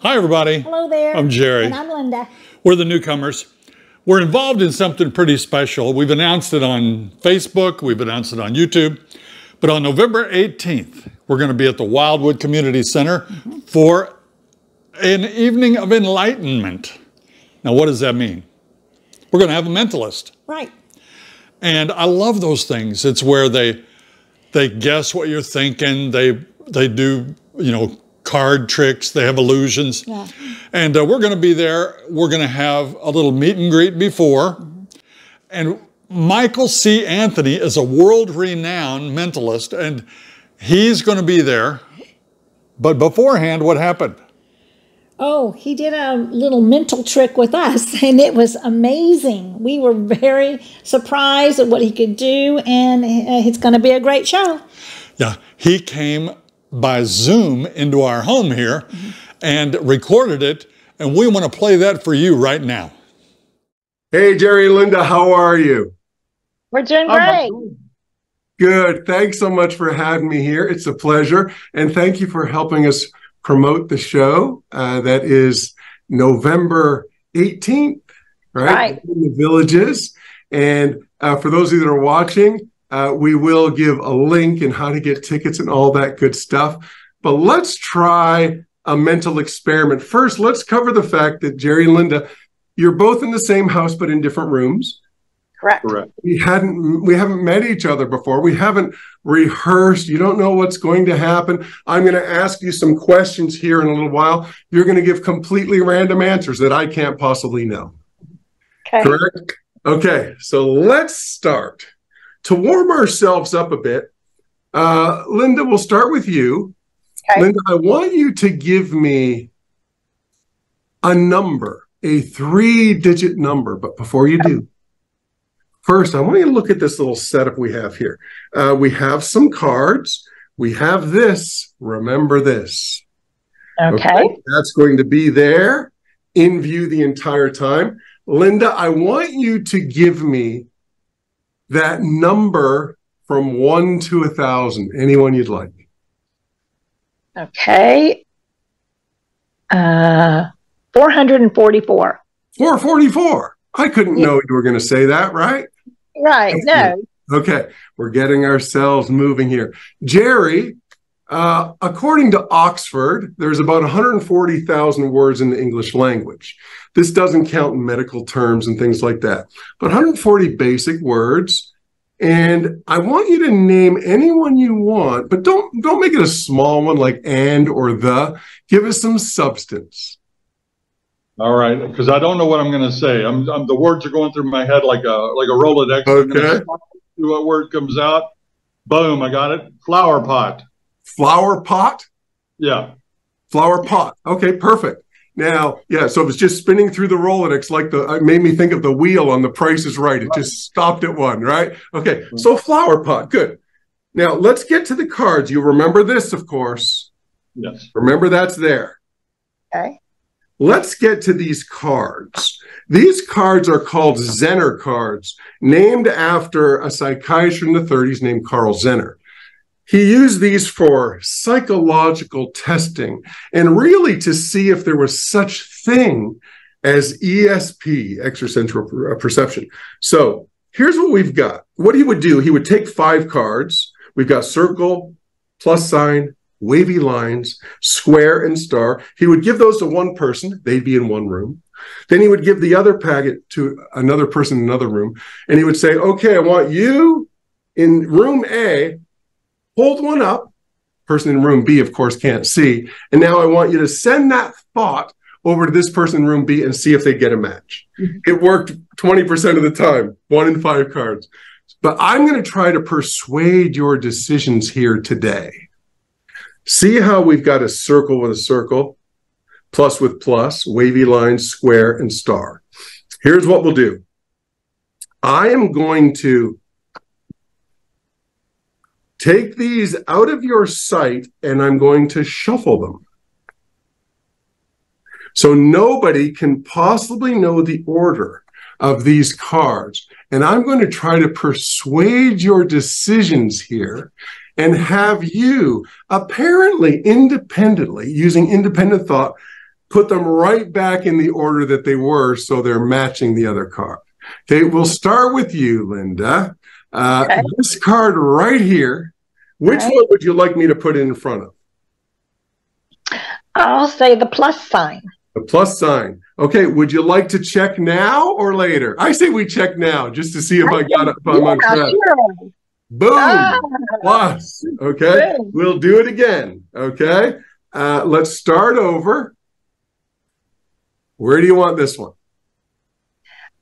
Hi, everybody. Hello there. I'm Jerry. And I'm Linda. We're the Newcomers. We're involved in something pretty special. We've announced it on Facebook. We've announced it on YouTube. But on November 18th, we're going to be at the Wildwood Community Center for an evening of enlightenment. Now, what does that mean? We're going to have a mentalist. Right. And I love those things. It's where they guess what you're thinking. They do, card tricks. They have illusions. Yeah. And we're going to be there. We're going to have a little meet and greet before. And Michael C. Anthony is a world-renowned mentalist, and he's going to be there. But beforehand, what happened? Oh, he did a little mental trick with us, and it was amazing. We were very surprised at what he could do, and it's going to be a great show. Yeah, he came by Zoom into our home here and recorded it, and we want to play that for you right now. Hey, Jerry and Linda, how are you? We're doing great. Good. Thanks so much for having me here. It's a pleasure. And thank you for helping us promote the show. That is November 18th, right? In the Villages. And for those of you that are watching, we will give a link and how to get tickets and all that good stuff. But let's try a mental experiment. First, let's cover the fact that Jerry and Linda, you're both in the same house, but in different rooms. Correct. We haven't met each other before. We haven't rehearsed. You don't know what's going to happen. I'm going to ask you some questions here in a little while. You're going to give completely random answers that I can't possibly know. Okay. Correct? Okay, so let's start. To warm ourselves up a bit, Linda, we'll start with you. Okay. Linda, I want you to give me a number, a 3-digit number. But before you do, first, I want you to look at this little setup we have here. We have some cards. We have this. Remember this. Okay. That's going to be there in view the entire time. Linda, I want you to give me that number from 1 to 1,000. Anyone you'd like. Okay. 444. 444. I couldn't know you were going to say that, right? Right. No. Okay. We're getting ourselves moving here. Jerry, according to Oxford, there's about 140,000 words in the English language. This doesn't count medical terms and things like that, but 140 basic words. And I want you to name anyone you want, but don't make it a small one like and or the. Give us some substance. All right, because I don't know what I'm going to say. The words are going through my head like a Rolodex. Okay. What word comes out? Boom! I got it. Flower pot. Flower pot. Yeah. Flower pot. Okay, perfect. Now, yeah. So it was just spinning through the Rolodex like it made me think of the wheel on The Price is Right. It just stopped at one, right? Okay. So flower pot. Good. Now let's get to the cards. You remember this, of course. Yes. Remember that's there. Okay. Let's get to these cards. These cards are called Zener cards, named after a psychiatrist in the 30s named Carl Zener. He used these for psychological testing and really to see if there was such thing as ESP, extrasensory perception. So here's what we've got. What he would do, he would take 5 cards. We've got circle, plus sign, wavy lines, square, and star. He would give those to one person. They'd be in one room. Then he would give the other packet to another person in another room. And he would say, okay, I want you in room A, hold one up. Person in room B, of course, can't see. And now I want you to send that thought over to this person in room B and see if they get a match. It worked 20% of the time, 1 in 5 cards. But I'm going to try to persuade your decisions here today. See how we've got a circle with a circle, plus with plus, wavy lines, square, and star. Here's what we'll do. I am going to take these out of your sight, and I'm going to shuffle them. So nobody can possibly know the order of these cards. And I'm going to try to persuade your decisions here and have you apparently independently, using independent thought, put them right back in the order that they were so they're matching the other card. Okay, we'll start with you, Linda. This card right here, which one would you like me to put in front of? I'll say the plus sign. The plus sign. Okay, would you like to check now or later? I say we check now just to see if I got it, if I'm on track. Sure. Boom! Plus. Okay, Boom. we'll do it again. Okay, let's start over. Where do you want this one?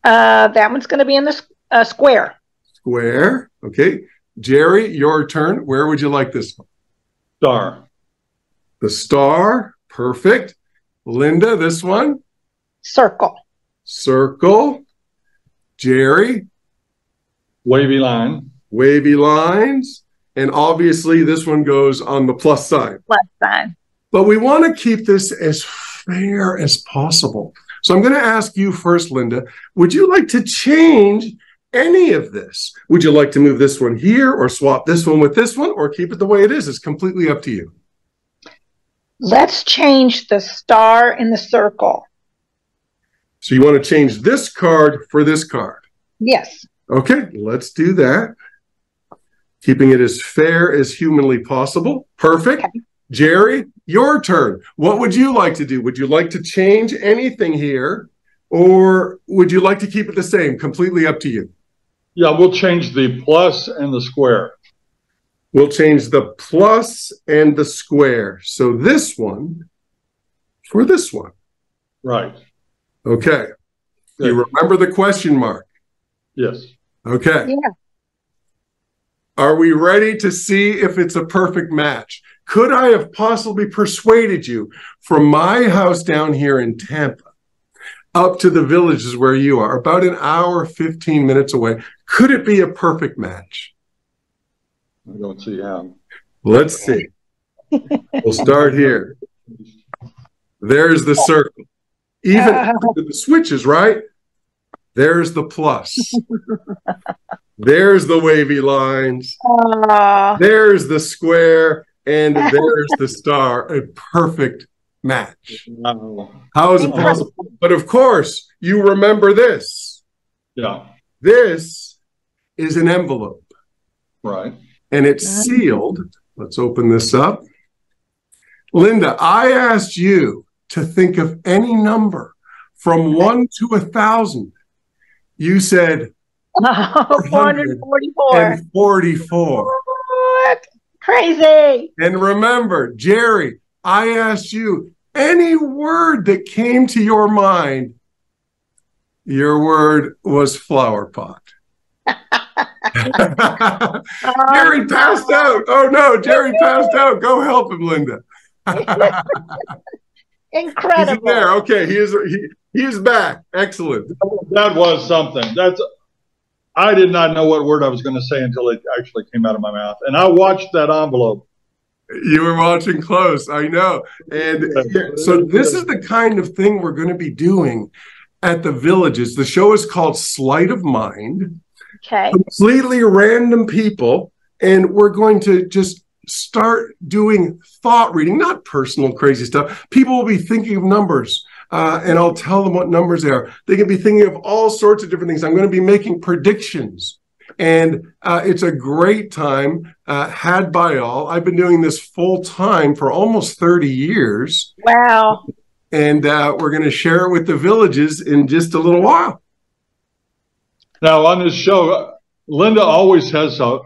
That one's going to be in the square. Square. Okay, Jerry, your turn. Where would you like this one? Star. The star. Perfect. Linda, this one? Circle. Circle. Jerry? Wavy line. Wavy lines. And obviously this one goes on the plus side. Plus sign. But we want to keep this as fair as possible. So I'm going to ask you first, Linda, would you like to change any of this? Would you like to move this one here or swap this one with this one or keep it the way it is? It's completely up to you. Let's change the star in the circle. So you want to change this card for this card? Yes. Okay, let's do that. Keeping it as fair as humanly possible. Perfect. Okay. Jerry, your turn. What would you like to do? Would you like to change anything here or would you like to keep it the same? Completely up to you. Yeah, we'll change the plus and the square. We'll change the plus and the square. So this one for this one. Right. Okay. Good. You remember the question mark? Yes. Okay. Yeah. Are we ready to see if it's a perfect match? Could I have possibly persuaded you from my house down here in Tampa up to the villages where you are, about an hour, 15 minutes away? Could it be a perfect match? I don't see how. Let's see. We'll start here. There's the circle. Even the switches, right? There's the plus. There's the wavy lines. There's the square. And there's the star. A perfect match. How is it possible? But of course, you remember this. Yeah. This is an envelope. Right. And it's sealed. Let's open this up. Linda, I asked you to think of any number from 1 to 1,000. You said 444. 44. What? Crazy. And remember, Jerry, I asked you any word that came to your mind. Your word was flower pot. Jerry passed out. Oh no, Jerry passed out. Go help him, Linda. Incredible. He's there. Okay, he is back. Excellent. That was something. I did not know what word I was going to say until it actually came out of my mouth. And I watched that envelope. You were watching close. I know. And so this is the kind of thing we're going to be doing at the villages. The show is called Sleight of Mind. Okay. Completely random people. And we're going to just start doing thought reading, not personal crazy stuff. People will be thinking of numbers. And I'll tell them what numbers they are. They can be thinking of all sorts of different things. I'm going to be making predictions. And it's a great time had by all. I've been doing this full time for almost 30 years. Wow. And we're going to share it with the villages in just a little while. Now, on this show, Linda always has a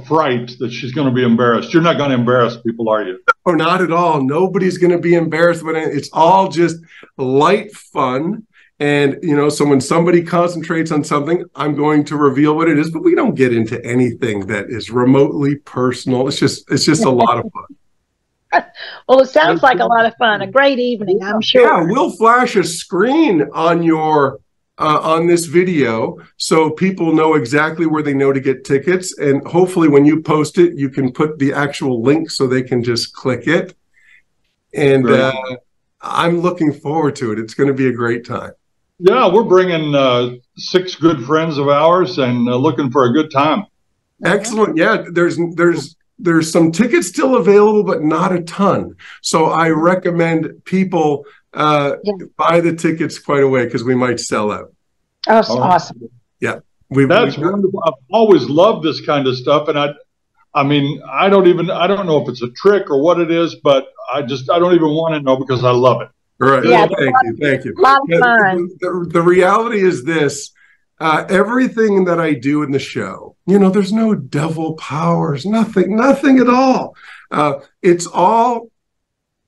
fright that she's going to be embarrassed. You're not going to embarrass people, are you? Oh, not at all. Nobody's going to be embarrassed when it's all just light fun. And, you know, so when somebody concentrates on something, I'm going to reveal what it is, but we don't get into anything that is remotely personal. It's just a lot of fun. Well, it sounds like a lot of fun. A great evening, I'm sure. Yeah, we'll flash a screen on your on this video so people know exactly where they know to get tickets. And hopefully when you post it, you can put the actual link so they can just click it. And I'm looking forward to it. It's going to be a great time. Yeah, we're bringing 6 good friends of ours and looking for a good time. Excellent. Yeah, there's there's some tickets still available, but not a ton. So I recommend people buy the tickets quite away because we might sell out. Oh, awesome. Yeah. That's wonderful. I've always loved this kind of stuff. And I mean, I don't know if it's a trick or what it is, but I don't even want to know because I love it. Right. Yeah, Thank you. A lot of fun. The reality is this. Everything that I do in the show, there's no devil powers, nothing at all. It's all,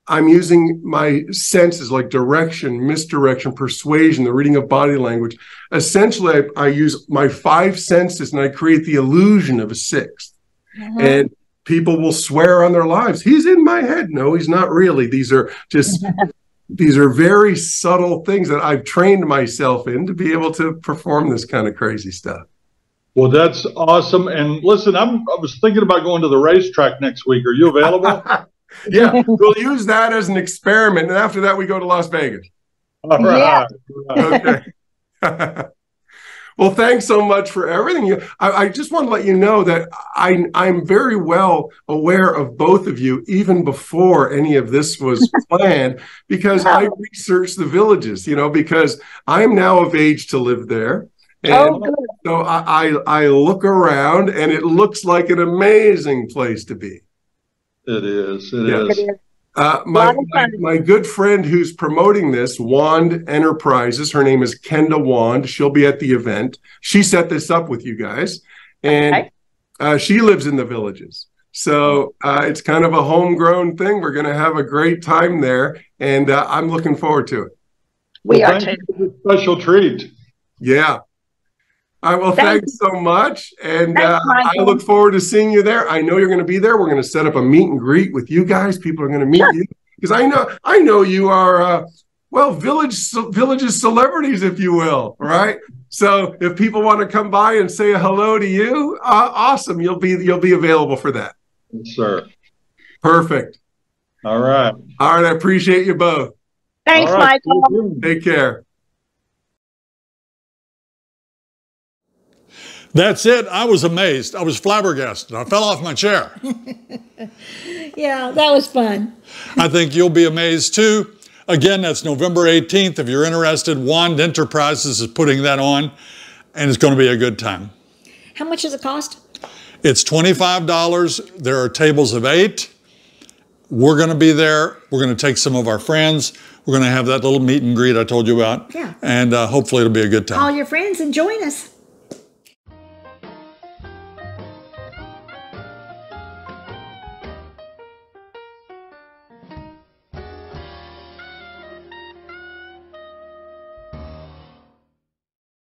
I'm using my senses like direction, misdirection, persuasion, the reading of body language. Essentially, I use my 5 senses and I create the illusion of a 6th. Mm-hmm. And people will swear on their lives, he's in my head. No, he's not really. These are just... These are very subtle things that I've trained myself in to be able to perform this kind of crazy stuff. Well, that's awesome. And listen, I was thinking about going to the racetrack next week. Are you available? Yeah, we'll use that as an experiment. And after that, we go to Las Vegas. All right. Yeah. Okay. Well, thanks so much for everything. I just want to let you know that I'm very well aware of both of you, even before any of this was planned, because I researched the villages, because I'm now of age to live there. And so I look around, and it looks like an amazing place to be. It is. It is. My good friend who's promoting this, Wand Enterprises, her name is Kenda Wand. She'll be at the event. She set this up with you guys, and she lives in the villages. So it's kind of a homegrown thing. We're going to have a great time there, and I'm looking forward to it. We are too. Special treat. Yeah. Well, thanks so much. And thanks, I look forward to seeing you there. I know you're going to be there. We're going to set up a meet and greet with you guys. People are going to meet you because I know you are, villages celebrities, if you will. Right. So if people want to come by and say a hello to you, awesome. You'll be available for that. Yes, sir. Perfect. All right. All right. I appreciate you both. Thanks, Michael. Take care. That's it. I was amazed. I was flabbergasted. I fell off my chair. Yeah, that was fun. I think you'll be amazed too. Again, that's November 18th. If you're interested, Wand Enterprises is putting that on, and it's going to be a good time. How much does it cost? It's $25. There are tables of 8. We're going to be there. We're going to take some of our friends. We're going to have that little meet and greet I told you about. Yeah. And hopefully it'll be a good time. Call your friends and join us.